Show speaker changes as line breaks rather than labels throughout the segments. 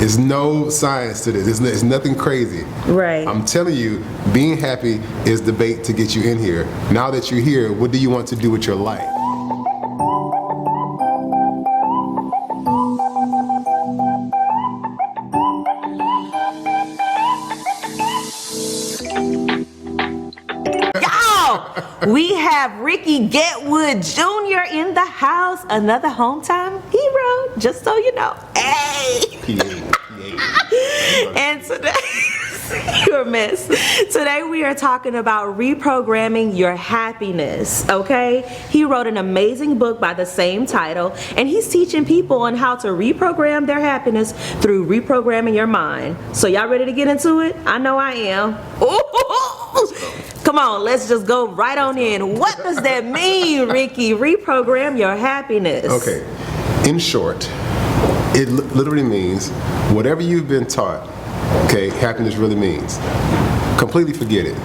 There's no science to this. It's nothing crazy.
Right.
I'm telling you, being happy is the bait to get you in here. Now that you're here, what do you want to do with your life?
We have Rickey Getwood Jr. in the house, another hometown hero, just so you know. Hey! And today, you're a mess. Today we are talking about reprogramming your happiness, okay? He wrote an amazing book by the same title, and he's teaching people on how to reprogram their happiness through reprogramming your mind. So y'all ready to get into it? I know I am. Ooh. Come on, let's just go right on in. What does that mean, Rickey? Reprogram your happiness.
Okay, in short, it literally means whatever you've been taught, okay, happiness really means. Completely forget it,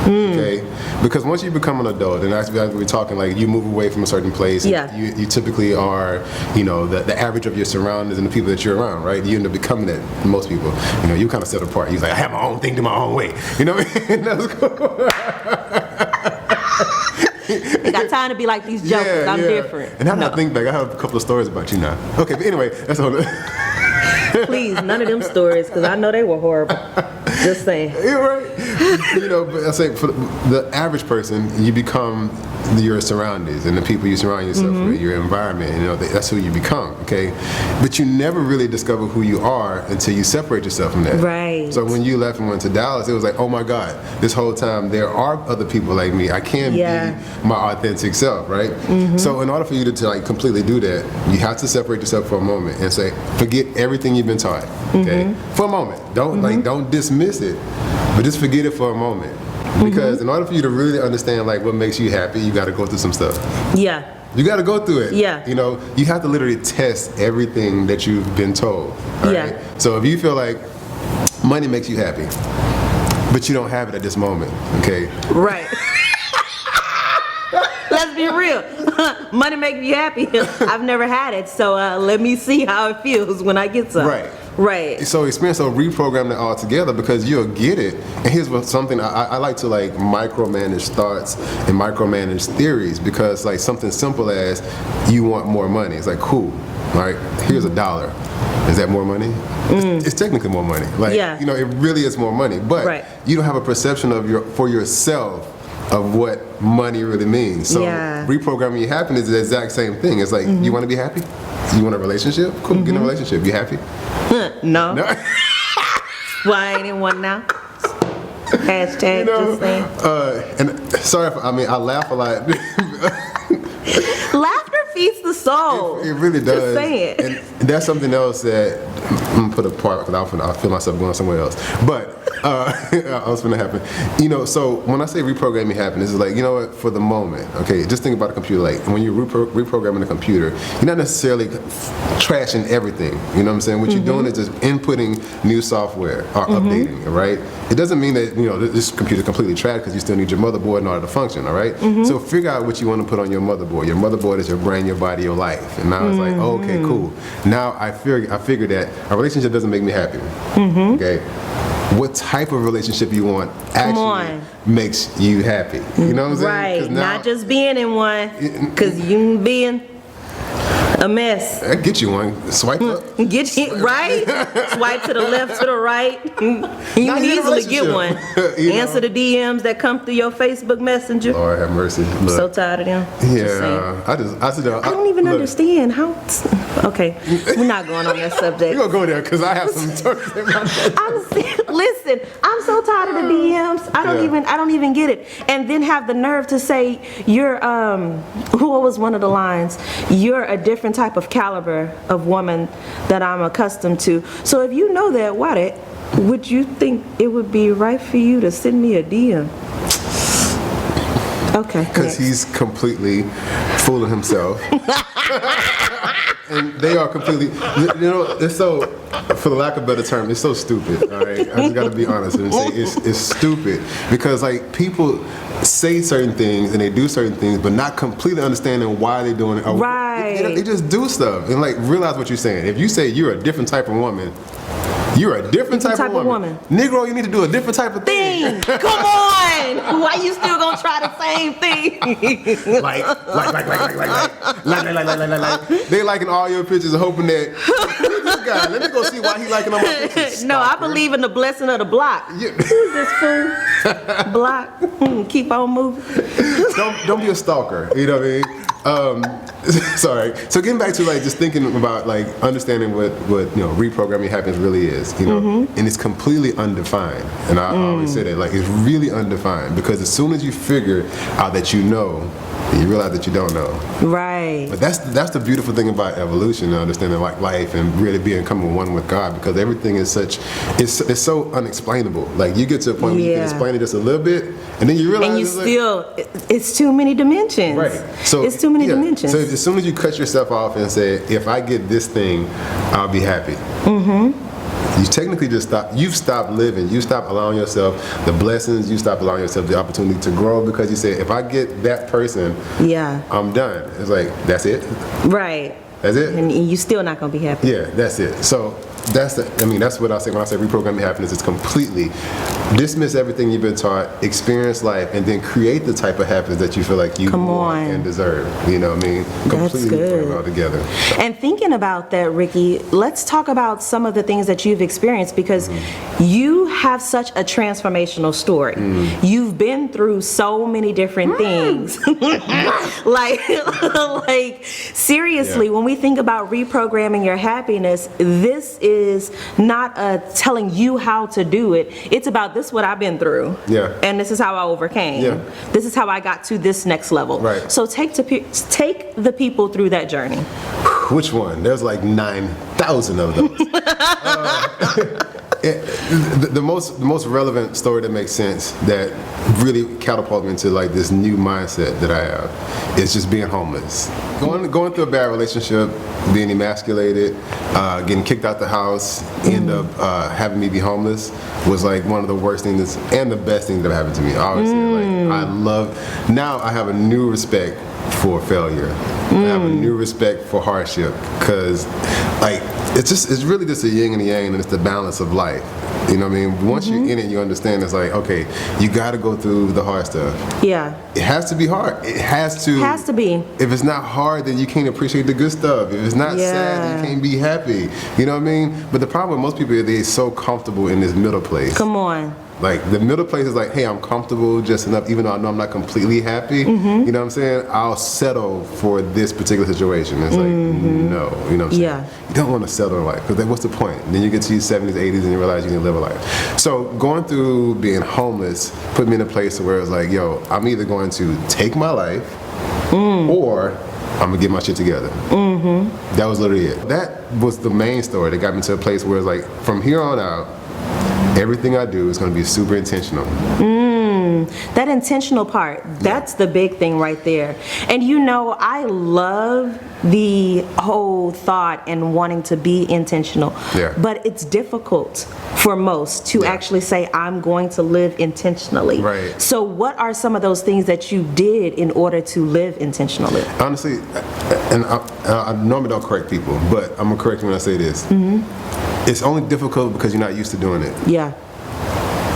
okay? Because once you become an adult, and as we're talking, like you move away from a certain place,
yeah.
you typically are, you know, the average of your surroundings and the people that you're around, right? You end up becoming that, most people. You know, you kind of set apart. You're like, I have my own thing, do my own way. You know what I mean? That's cool.
You got time to be like these jokers. I'm different.
And now that I think back, I have a couple of stories about you now. Okay, but anyway, that's all.
Please, none of them stories, because I know they were horrible. Just saying.
You're right. You know, but I say for the average person, you become your surroundings and the people you surround yourself with, your environment. You know, that's who you become. Okay, but you never really discover who you are until you separate yourself from that.
Right.
So when you left and went to Dallas, it was like, oh my God, this whole time there are other people like me. I can be my authentic self, right? So in order for you to like completely do that, you have to separate yourself for a moment and say, forget everything you've been taught. Okay, for a moment. Don't dismiss it, but just forget it for a moment. Because in order for you to really understand like what makes you happy, you got to go through some stuff. Yeah. You got to go through it. Yeah. You know, you have to literally test everything that you've been told. Right? So if you feel like money makes you happy, but you don't have it at this moment, okay? Right.
Let's be real. Money makes me happy. I've never had it, so let me see how it feels when I get some.
Right.
Right.
So experience, so reprogram it all together because you'll get it. And here's what something I like to like micromanage thoughts and micromanage theories, because like something simple as you want more money. It's like, cool, all right, here's $1. Is that more money? It's technically more money. Like, you know, it really is more money. But you don't have a perception of for yourself of what money really means. So reprogramming your happiness is the exact same thing. It's like, you want to be happy? You want a relationship? Cool, get in a relationship. You happy?
No. Well, I ain't in one now. Hashtag, you know, just saying.
And sorry, I laugh a lot.
Laughter feeds the soul.
It really does.
Just saying.
And that's something else that I'm gonna put apart because I feel myself going somewhere else. But what's gonna happen? You know, so when I say reprogramming happiness, it's like, you know what? For the moment, okay, just think about a computer. Like when you're reprogramming a computer, you're not necessarily trashing everything. You know what I'm saying? What you're doing is just inputting new software or updating it, right? It doesn't mean that, you know, this computer's completely trashed because you still need your motherboard in order to function, all right? So figure out what you want to put on your motherboard. Your motherboard is your brain, your body, your life. And now it's like, oh, okay, cool. Now I figured that a relationship doesn't make me happy. Okay. What type of relationship you want actually makes you happy. You know what I'm saying?
Right. Now, not just being in one, because you being a mess.
I get you one. Swipe up.
Get you right. Swipe to the left, to the right. You can easily get one. Answer the DMs that come through your Facebook Messenger.
Lord have mercy. Look.
So tired of them.
Yeah. I
don't even understand how. Okay, we're not going on that subject.
We're gonna go there because I have some talk about that.
Listen, I'm so tired of the DMs. I don't even get it. And then have the nerve to say you're what was one of the lines? You're a different type of caliber of woman that I'm accustomed to. So if you know that, would you think it would be right for you to send me a DM? Okay.
Because he's completely fooling himself. And they are completely, you know, it's so, for the lack of a better term, it's so stupid, all right? I just got to be honest and say it's stupid. Because, like, people say certain things and they do certain things, but not completely understanding why they're doing it.
Right.
They just do stuff. And, like, realize what you're saying. If you say you're a different type of woman, You're a different type of woman. Negro, you need to do a different type of thing.
Come on! Why you still gonna try the same thing?
like. They liking all your pictures, hoping that who is this guy? Let me go see why he liking all my pictures.
No, I believe in the blessing of the block.
Yeah.
Who's this fool? Block. Keep on moving.
Don't be a stalker. You know what I mean? Sorry. So getting back to like just thinking about like understanding what reprogramming happiness really is, and it's completely undefined. And I always say that like it's really undefined because as soon as you figure out that you know, you realize that you don't know.
Right.
But that's the beautiful thing about evolution, understanding like life and really becoming one with God, because everything is it's so unexplainable. Like you get to a point where you can explain it just a little bit, and then you realize
it's too many dimensions.
Right. So
it's too many dimensions.
So as soon as you cut yourself off and say, if I get this thing, I'll be happy. You technically you've stopped living. You stop allowing yourself the blessings. You stop allowing yourself the opportunity to grow because you say, if I get that person, I'm done. It's like, that's it?
Right.
That's it?
And you're still not going to be happy.
Yeah, that's it. So that's what I say when I say reprogramming happiness. It's completely dismiss everything you've been taught, experience life, and then create the type of happiness that you feel like you want and deserve. You know what I mean? Completely put it all together.
And thinking about that, Ricky, let's talk about some of the things that you've experienced, because you have such a transformational story. You've been through so many different things. like seriously, when we think about reprogramming your happiness, this is not telling you how to do it. It's about, this is what I've been through. Yeah. And this is how I overcame. Yeah. This is how I got to this next level. Right. So take the people through that journey.
Which one? There's like 9,000 of those. The most relevant story that makes sense, that really catapulted me into like this new mindset that I have, is just being homeless. Going through a bad relationship, being emasculated, getting kicked out the house, end up having me be homeless was like one of the worst things and the best thing that happened to me. I always say, like, now I have a new respect for failure. I have a new respect for hardship, because like it's really just a yin and a yang, and it's the balance of life. You know what I mean? Once you're in it, you understand it's like, okay, you got to go through the hard stuff. Yeah. It has to be hard. It has to. Has to be. If it's not hard, then you can't appreciate the good stuff. If it's not sad, you can't be happy. You know what I mean? But the problem with most people is they're so comfortable in this middle place. Come on. Like the middle place is like, hey, I'm comfortable just enough, even though I know I'm not completely happy. You know what I'm saying? I'll settle for this particular situation. It's like, no, you know what I'm saying? Yeah. You don't want to settle in life, because then what's the point? And then you get to your 70s, 80s, and you realize you can live a life. So going through being homeless put me in a place where it's like, yo, I'm either going to take my life or I'm gonna get my shit together. That was literally it. That was the main story that got me to a place where it's like, from here on out, everything I do is going to be super intentional. That intentional part, that's the big thing right there. And you know, I love the whole thought and wanting to be intentional. Yeah. But it's difficult for most to actually say, I'm going to live intentionally. Right. So what are some of those things that you did in order to live intentionally? Honestly, and I normally don't correct people, but I'm going to correct you when I say this. It's only difficult because you're not used to doing it. Yeah.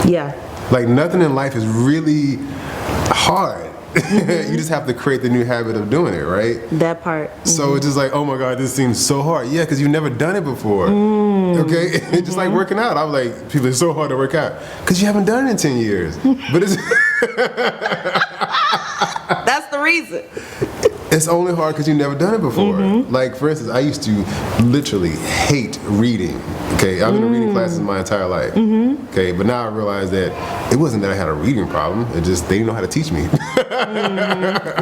Yeah. Like nothing in life is really hard. You just have to create the new habit of doing it, right? That part. So it's just like, oh my God, this seems so hard. Yeah, because you've never done it before. Okay? It's just like working out. I was like, people, it's so hard to work out. Because you haven't done it in 10 years. But it's... That's the reason. It's only hard because you've never done it before. Like, for instance, I used to literally hate reading. Okay, I've been in reading classes my entire life. Okay, but now I realize that it wasn't that I had a reading problem. It just they didn't know how to teach me.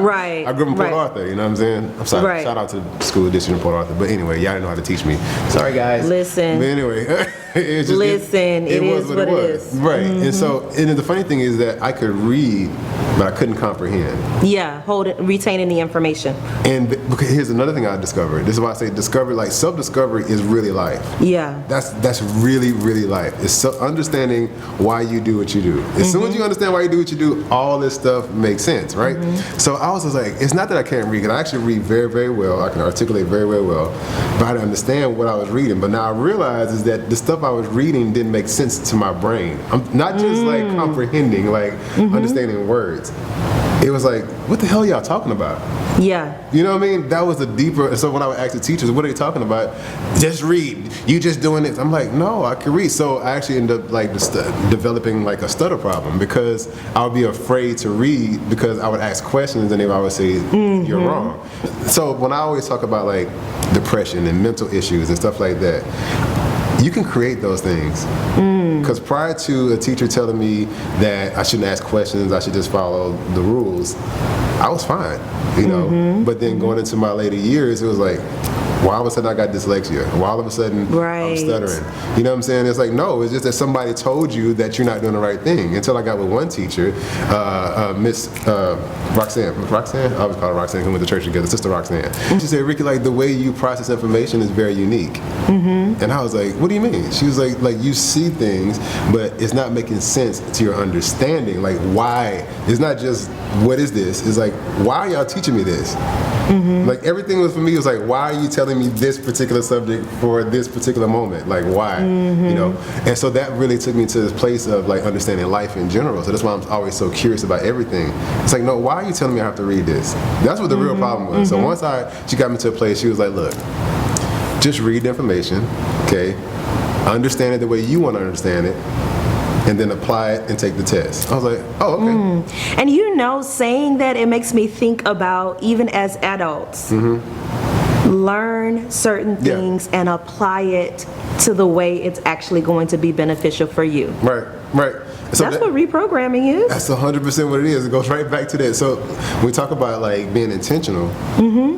Right. I grew up in Port Arthur. You know what I'm saying? I'm sorry. Shout out to the school district in Port Arthur. But anyway, y'all didn't know how to teach me. Sorry, guys. Listen. But anyway, it's just, it is what it is. Right. And so, and the funny thing is that I could read, but I couldn't comprehend. Yeah, retaining the information. And because here's another thing I discovered. This is why I say discovery, like self-discovery is really life. Yeah. That's really, really life. It's understanding why you do what you do. As soon as you understand why you do what you do, all this stuff makes sense, right? So I was just like, it's not that I can't read, because I actually read very, very well. I can articulate very, very well. But I didn't understand what I was reading. But now I realize is that the stuff I was reading didn't make sense to my brain. I'm not just like comprehending, like understanding words. It was like, what the hell are y'all talking about?
Yeah.
You know what I mean? That was a deeper. So when I would ask the teachers, what are they talking about? Just read. You just doing this. I'm like, no, I can read. So I actually ended up like developing like a stutter problem because I would be afraid to read because I would ask questions and they would always say, you're wrong. So when I always talk about like depression and mental issues and stuff like that, you can create those things. Because prior to a teacher telling me that I shouldn't ask questions, I should just follow the rules, I was fine, you know. But then going into my later years, it was like, why all of a sudden I got dyslexia? Why all of a sudden I'm stuttering? You know what I'm saying? It's like, no, it's just that somebody told you that you're not doing the right thing. Until I got with one teacher, Miss Roxanne. I always call her Roxanne, who went to church together, Sister Roxanne. She said, Ricky, like the way you process information is very unique. And I was like, what do you mean? She was like you see things, but it's not making sense to your understanding. Like why? It's not just, what is this? It's like, why are y'all teaching me this? Like everything was for me was like, why are you telling me this particular subject for this particular moment? Like why? You know? And so that really took me to this place of like understanding life in general. So that's why I'm always so curious about everything. It's like, no, why are you telling me I have to read this? That's what the real problem was. So once she got me to a place, she was like, look, just read the information, okay? Understand it the way you want to understand it, and then apply it and take the test. I was like, oh, okay.
And you know, saying that, it makes me think about even as adults, learn certain things and apply it to the way it's actually going to be beneficial for you.
Right. So
that's what reprogramming is.
That's 100% what it is. It goes right back to that. So when we talk about like being intentional,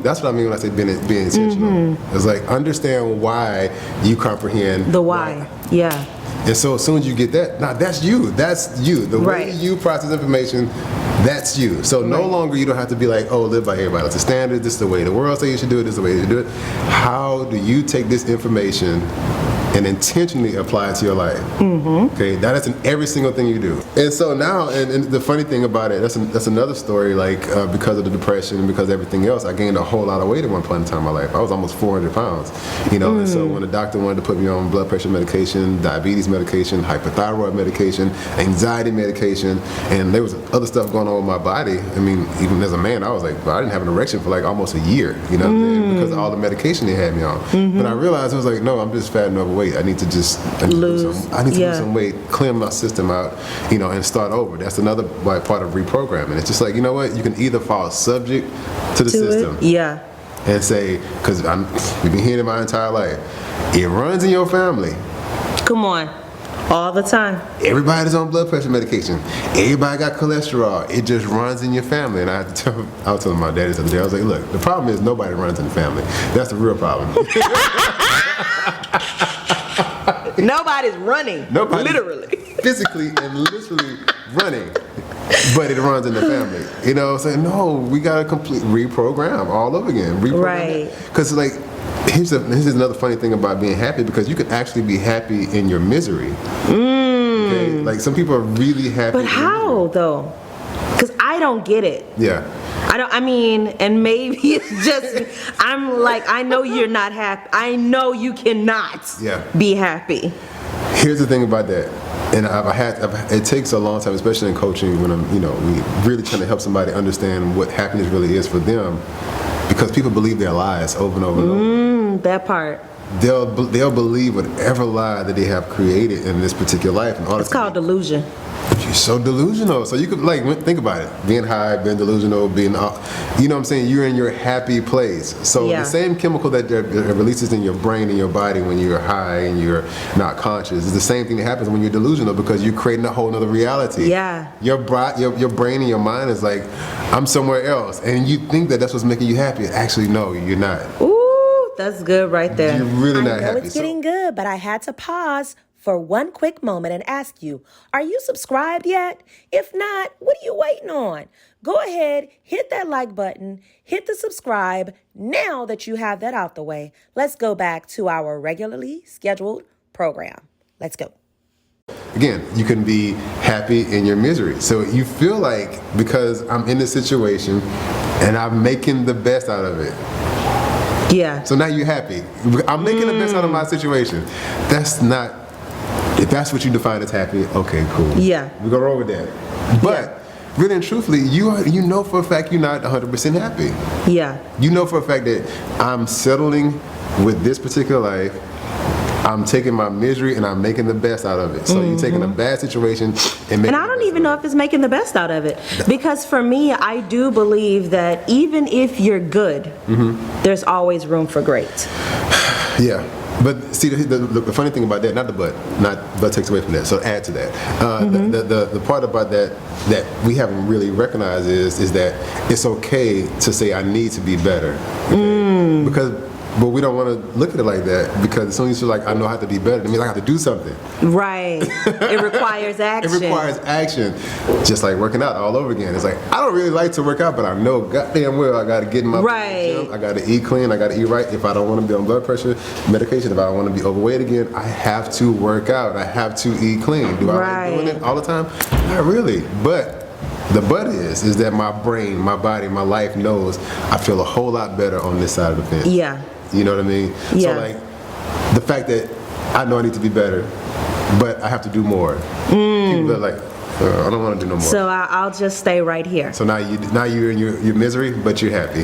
that's what I mean when I say being intentional. It's like understand why you comprehend
the why. Yeah.
And so as soon as you get that, now that's you. The way you process information, that's you. So no longer you don't have to be like, oh, live by everybody else's standards. This is the way the world says you should do it. This is the way you do it. How do you take this information and intentionally apply it to your life? Okay, that's in every single thing you do. And so now, and the funny thing about it, that's another story. Like because of the depression and because of everything else, I gained a whole lot of weight at one point in time in my life. I was almost 400 pounds. You know, and so when the doctor wanted to put me on blood pressure medication, diabetes medication, hypothyroid medication, anxiety medication, and there was other stuff going on with my body. I mean, even as a man, I was like, I didn't have an erection for like almost a year. You know, what I'm saying? Because of all the medication they had me on. But I realized it was like, no, I'm just fat and overweight. I need to lose some weight, clear my system out, you know, and start over. That's another part of reprogramming. It's just like, you know what, you can either fall subject to the system, and say, because we've been hearing it my entire life, it runs in your family.
Come on, all the time. Everybody's
on blood pressure medication. Everybody got cholesterol. It just runs in your family. And I was telling my daddy the other day, I was like, look, the problem is nobody runs in the family. That's the real problem.
Nobody's running.
Nobody's
literally.
Physically and literally running. But it runs in the family. You know, saying, no, we got to complete reprogram all over again. Reprogram. Because like, here's another funny thing about being happy, because you can actually be happy in your misery. Okay? Like some people are really happy.
But how though? Because I don't get it.
Yeah.
I mean, and maybe it's just, I'm like, I know you're not happy. I know you cannot be happy.
Here's the thing about that. And it takes a long time, especially in coaching, when we really trying to help somebody understand what happiness really is for them, because people believe their lies over and over and over.
That part.
They'll believe whatever lie that they have created in this particular life.
It's called delusion.
You're so delusional. So you could think about it. Being high, being delusional, you know what I'm saying? You're in your happy place. So the same chemical that releases in your brain and your body when you're high and you're not conscious is the same thing that happens when you're delusional, because you're creating a whole other reality.
Yeah.
Your brain and your mind is like, I'm somewhere else. And you think that that's what's making you happy. Actually, no, you're not.
Ooh, that's good right there.
You're really not happy.
I know it's getting good, but I had to pause for one quick moment and ask you, are you subscribed yet? If not, what are you waiting on? Go ahead, hit that like button, hit the subscribe. Now that you have that out the way, let's go back to our regularly scheduled program. Let's go.
Again, you can be happy in your misery. So you feel like, because I'm in this situation and I'm making the best out of it. Yeah. So now you're happy. I'm making the best out of my situation. That's not If that's what you define as happy, okay, cool.
Yeah.
We're gonna roll with that. But really and truthfully, you know for a fact you're not 100% happy.
Yeah.
You know for a fact that I'm settling with this particular life. I'm taking my misery and I'm making the best out of it. So you're taking a bad situation and making
And I don't even know if it's making the best out of it. Because for me, I do believe that even if you're good, there's always room for great.
Yeah. But see, the funny thing about that, not but takes away from that. So add to that. The part about that we haven't really recognized is that it's okay to say I need to be better. Okay? But we don't want to look at it like that, because as soon as you're like, I know how to be better, that means I have to do something.
Right. It requires action.
It requires action. Just like working out all over again. It's like, I don't really like to work out, but I know goddamn well I got to get in my gym. I got to eat clean. I got to eat right. If I don't want to be on blood pressure medication, if I don't want to be overweight again, I have to work out. I have to eat clean. Do I like doing it all the time? Not really. But the but is that my brain, my body, my life knows I feel a whole lot better on this side of the fence.
Yeah.
You know what I mean?
Yeah.
So like, the fact that I know I need to be better, but I have to do more. People are like, I don't want to do no more.
So I'll just stay right here.
So now you're in your misery, but you're happy.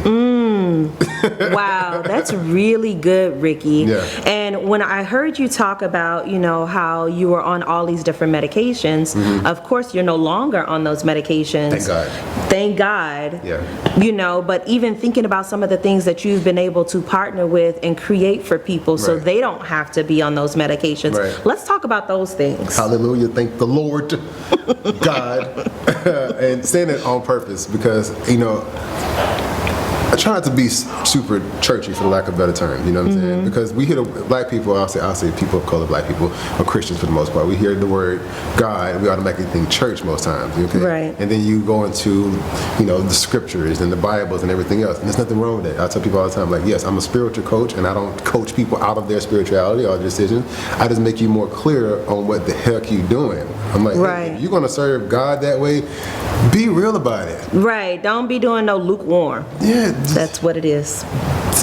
Wow, that's really good, Ricky.
Yeah.
And when I heard you talk about, how you were on all these different medications, of course you're no longer on those medications.
Thank God.
Thank God.
Yeah.
But even thinking about some of the things that you've been able to partner with and create for people so they don't have to be on those medications.
Right.
Let's talk about those things.
Hallelujah. Thank the Lord God. And saying it on purpose because, I try not to be super churchy, for the lack of a better term, you know what I'm saying? Because we hear black people, I'll say people of color, black people, or Christians for the most part, we hear the word God, we automatically think church most times, okay?
Right.
And then you go into, the scriptures and the Bibles and everything else, and there's nothing wrong with that. I tell people all the time, like, yes, I'm a spiritual coach, and I don't coach people out of their spirituality or their decisions. I just make you more clear on what the heck you're doing. I'm like, hey, if you're gonna serve God that way, be real about it.
Right, don't be doing no lukewarm.
Yeah.
That's what it is.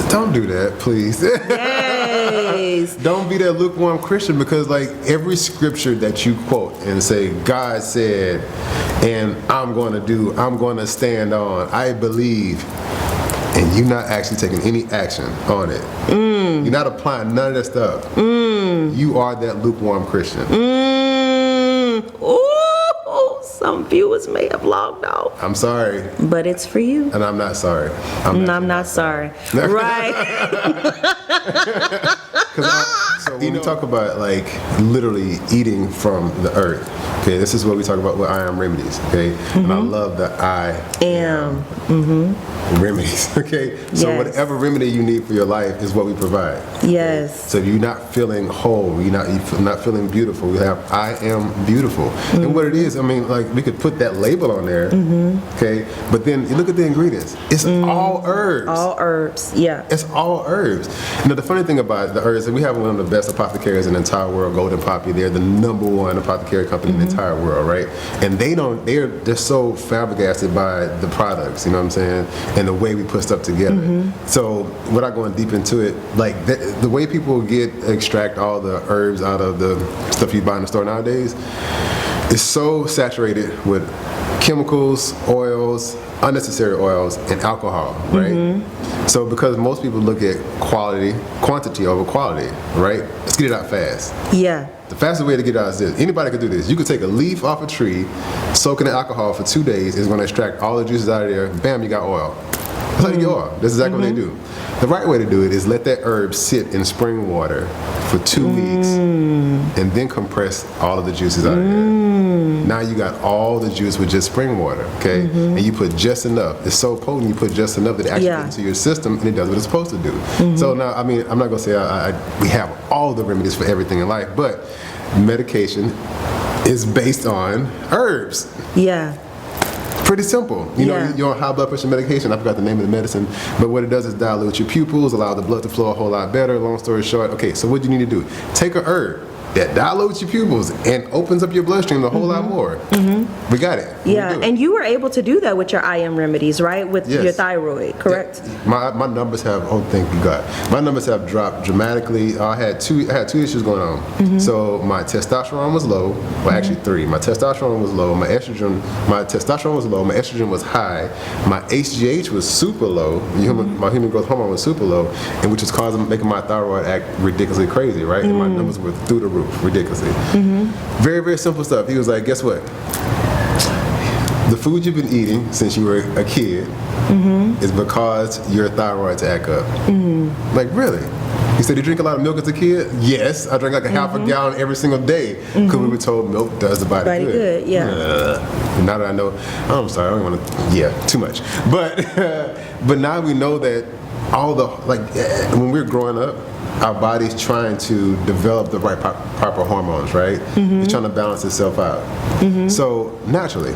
Don't do that, please.
Yes.
Don't be that lukewarm Christian, because like every scripture that you quote and say, God said, and I'm going to stand on, I believe, and you're not actually taking any action on it. You're not applying none of that stuff. You are that lukewarm Christian.
Ooh, some viewers may have logged off.
I'm sorry.
But it's for you.
And I'm not sorry.
I'm not sorry. Right.
So when we talk about like literally eating from the earth, okay, this is what we talk about with I am remedies, okay? And I love the I am remedies, okay? So whatever remedy you need for your life is what we provide.
Yes.
So you're not feeling whole, you're not feeling beautiful. We have I am beautiful. And what it is, I mean, like we could put that label on there, okay? But then you look at the ingredients. It's all herbs.
All herbs, yeah.
It's all herbs. The funny thing about the herbs, and we have one of the best apothecaries in the entire world, Golden Poppy. They're the #1 apothecary company in the entire world, right? And they're so flabbergasted by the products, you know what I'm saying? And the way we put stuff together. So without going deep into it, like the way people extract all the herbs out of the stuff you buy in the store nowadays is so saturated with chemicals, oils, unnecessary oils, and alcohol, right? So because most people look at quantity over quality, right? Let's get it out fast.
Yeah.
The fastest way to get it out is this. Anybody could do this. You could take a leaf off a tree, soak it in alcohol for 2 days, it's gonna extract all the juices out of there, bam, you got oil. That's how you get oil. That's exactly what they do. The right way to do it is let that herb sit in spring water for 2 weeks and then compress all of the juices out of there. Now you got all the juice with just spring water, okay? And you put just enough. It's so potent, you put just enough that it actually gets into your system and it does what it's supposed to do. So now, I mean, I'm not gonna say we have all the remedies for everything in life, but medication is based on herbs.
Yeah.
Pretty simple. You know, you're on high blood pressure medication. I forgot the name of the medicine. But what it does is dilute your pupils, allow the blood to flow a whole lot better. Long story short, okay, so what do you need to do? Take a herb. that dilates your pupils and opens up your bloodstream a whole lot more. We got it.
Yeah, and you were able to do that with your IM remedies, right? With your thyroid, correct?
My numbers have, thank you God. My numbers have dropped dramatically. I had two issues going on. So my testosterone was low. Well, actually three. My testosterone was low. My testosterone was low. My estrogen was high. My HGH was super low. My human growth hormone was super low, and which is making my thyroid act ridiculously crazy, right? And my numbers were through the roof, ridiculously. Very, very simple stuff. He was like, guess what? The food you've been eating since you were a kid is because your thyroid's act up. Like, really? He said, you drink a lot of milk as a kid? Yes, I drank like a half a gallon every single day because we were told milk does the body good. And now that I know, I'm sorry, I don't want to, too much. But now we know that when we're growing up, our body's trying to develop the right proper hormones, right? It's trying to balance itself out. So naturally.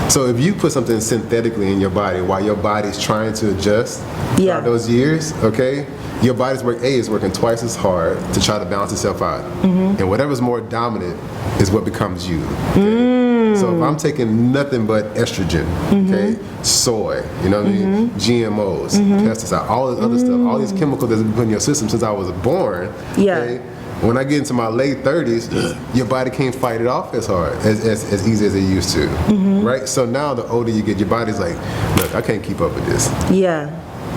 So if you put something synthetically in your body while your body's trying to adjust throughout those years, okay, your body's is working twice as hard to try to balance itself out. And whatever's more dominant is what becomes you. Okay? So if I'm taking nothing but estrogen, okay, soy, you know what I mean, GMOs, pesticides, all this other stuff, all these chemicals that's been put in your system since I was born, okay, when I get into my late 30s, your body can't fight it off as hard, as easy as it used to, right? So now the older you get, your body's like, look, I can't keep up with this.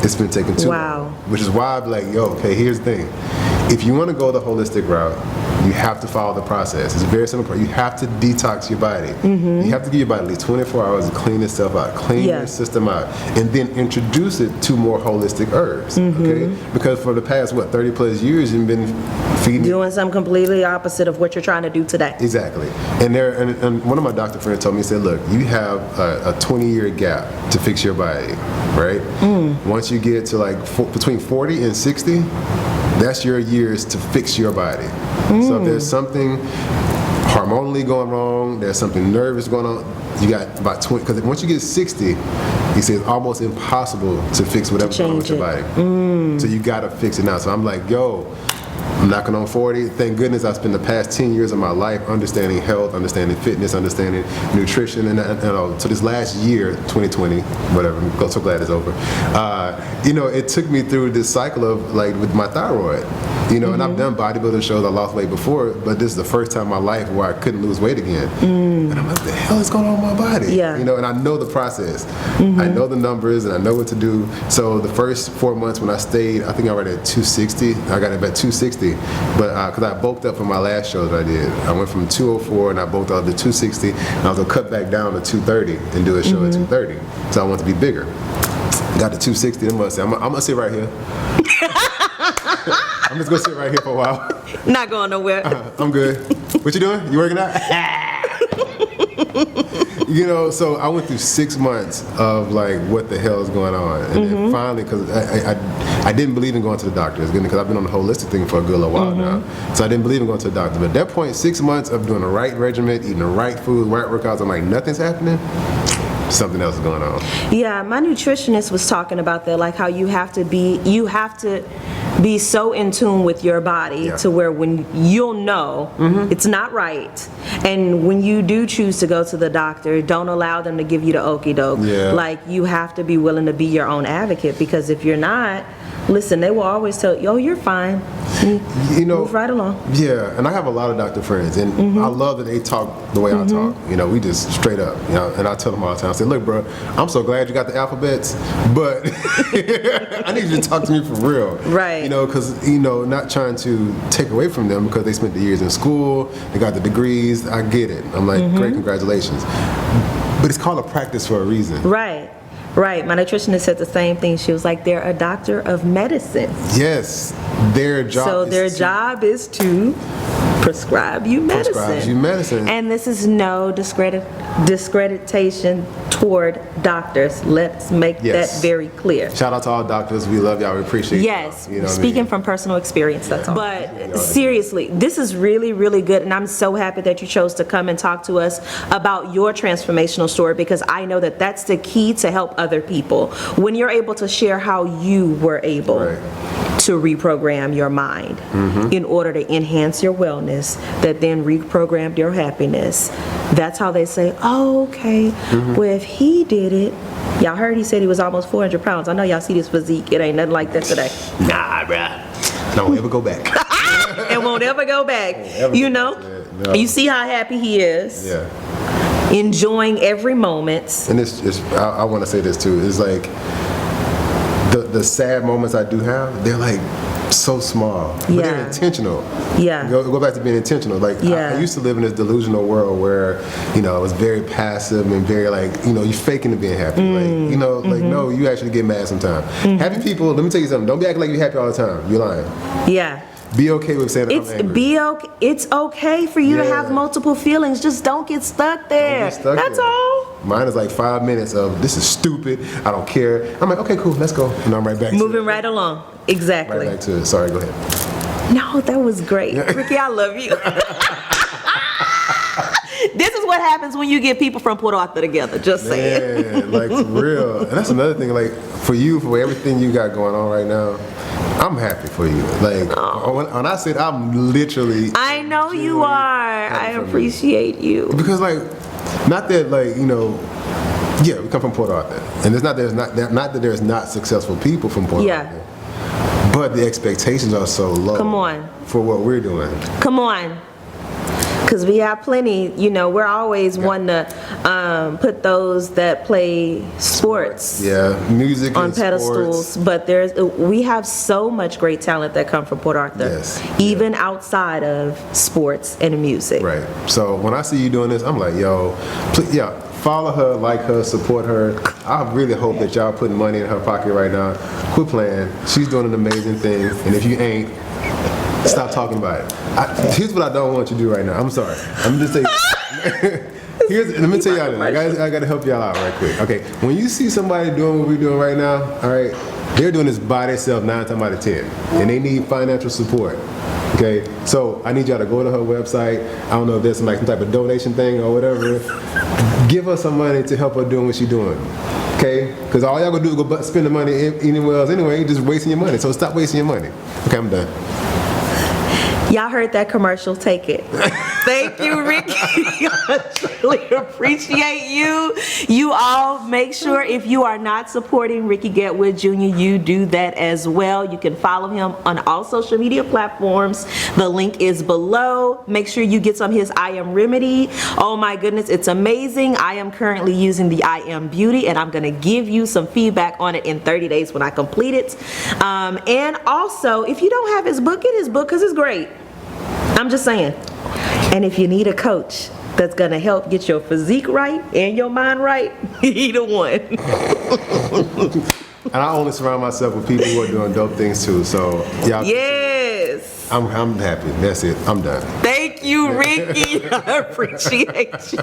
It's been taking too long. Which is why I'm like, okay, here's the thing. If you want to go the holistic route, you have to follow the process. It's a very simple. You have to detox your body. You have to give your body at least 24 hours to clean itself out, clean your system out, and then introduce it to more holistic herbs. Okay? Because for the past 30 plus years, you've been doing
something completely opposite of what you're trying to do today.
Exactly. And one of my doctor friends told me, he said, look, you have a 20-year gap to fix your body, right? Once you get to between 40 and 60, that's your years to fix your body. So if there's something hormonally going wrong, there's something nervous going on, you got about 20, because once you get 60, he says it's almost impossible to fix whatever's going on with your body. So you got to fix it now. So I'm like, I'm knocking on 40. Thank goodness I spent the past 10 years of my life understanding health, understanding fitness, understanding nutrition, and so this last year, 2020, whatever, I'm so glad it's over. It took me through this cycle of with my thyroid. And I've done bodybuilding shows, I lost weight before, but this is the first time in my life where I couldn't lose weight again. And I'm like, what the hell is going on with my body? And I know the process. I know the numbers and I know what to do. So the first 4 months when I stayed, I think I was at 260. I got about 260, but because I bulked up from my last show that I did. I went from 204 and I bulked up to 260, and I was going to cut back down to 230 and do a show at 230. So I wanted to be bigger. Got to 260, I'm going to sit right here. I'm just going to sit right here for a while.
Not going nowhere.
I'm good. What you doing? You working out? So I went through 6 months of what the hell is going on, and then finally, because I didn't believe in going to the doctor, because I've been on the holistic thing for a good little while now, so I didn't believe in going to the doctor. But at that point, 6 months of doing the right regimen, eating the right food, right workouts, I'm like, nothing's happening. Something else is going on. Yeah,
my nutritionist was talking about that, how you have to be so in tune with your body to where when you'll know it's not right, and when you do choose to go to the doctor, don't allow them to give you the okie doke. You have to be willing to be your own advocate, because if you're not, listen, they will always tell you, you're fine. Move right along.
Yeah, and I have a lot of doctor friends, and I love that they talk the way I talk. We just straight up, and I tell them all the time, I say, look, bro, I'm so glad you got the alphabets, but I need you to talk to me for real.
Right.
Because, not trying to take away from them because they spent the years in school, they got the degrees, I get it. I'm like, great, congratulations. But it's called a practice for a reason.
Right. My nutritionist said the same thing. She was like, they're a doctor of medicine.
Yes, their job
is to prescribe you medicine. And this is no discreditation toward doctors. Let's make that very clear.
Shout out to all doctors. We love y'all. We appreciate
y'all. Speaking from personal experience, that's all. But seriously, this is really, really good, and I'm so happy that you chose to come and talk to us about your transformational story, because I know that that's the key to help other people. When you're able to share how you were able to reprogram your mind in order to enhance your wellness that then reprogrammed your happiness. That's how they say, oh, okay, well, if he did it, y'all heard he said he was almost 400 pounds. I know y'all see this physique. It ain't nothing like that today.
Nah, bruh. Don't ever go back.
It won't ever go back. You know?
No.
You see how happy he is.
Yeah.
Enjoying every moment.
And I want to say this too. It's like the sad moments I do have, they're like so small, but they're intentional.
Yeah.
Go back to being intentional. Like I used to live in this delusional world where, I was very passive and very like, you faking to being happy. Like, like no, you actually get mad sometimes. Happy people, let me tell you something. Don't be acting like you're happy all the time. You're lying.
Yeah.
Be okay with saying I'm angry.
It's okay for you to have multiple feelings. Just don't get stuck there. That's all.
Mine is like 5 minutes of this is stupid. I don't care. I'm like, okay, cool, let's go. And I'm right back.
Moving right along. Exactly.
Right back to it. Sorry, go ahead.
No, that was great, Ricky. I love you. This is what happens when you get people from Port Arthur together. Just saying.
Man, like for real. And that's another thing. Like for you, for everything you got going on right now, I'm happy for you. Like when I said I'm literally.
I know you are. I appreciate you.
Because like, not that like yeah, we come from Port Arthur, and it's not that there's not successful people from Port Arthur. But the expectations are so low.
Come on.
For what we're doing.
Come on. Because we have plenty, we're always one to put those that play sports
music
on
and
pedestals.
Sports.
But we have so much great talent that come from Port Arthur, even outside of sports and music.
Right. So when I see you doing this, I'm like, yo, please, follow her, like her, support her. I really hope that y'all putting money in her pocket right now. Quit playing. She's doing an amazing thing, and if you ain't, stop talking about it. Here's what I don't want you to do right now. I'm sorry. I'm just saying. Let me tell y'all this. I got to help y'all out right quick. Okay, when you see somebody doing what we're doing right now, all right, they're doing this by themselves 9 times out of 10, and they need financial support. Okay, so I need y'all to go to her website. I don't know if there's some type of donation thing or whatever. Give her some money to help her doing what she's doing. Okay, because all y'all gonna do is go spend the money anywhere else anyway. You're just wasting your money. So stop wasting your money. Okay, I'm done.
Y'all heard that commercial, take it. Thank you, Ricky. I truly appreciate you. You all make sure if you are not supporting Rickey Getwood Jr., you do that as well. You can follow him on all social media platforms. The link is below. Make sure you get some of his I Am Remedy. Oh my goodness, it's amazing. I am currently using the I Am Beauty, and I'm going to give you some feedback on it in 30 days when I complete it. And also, if you don't have his book, get his book because it's great. I'm just saying. And if you need a coach that's going to help get your physique right and your mind right, either one.
And I only surround myself with people who are doing dope things too. So, y'all.
Yes.
I'm happy. That's it. I'm done.
Thank you, Ricky. I appreciate you.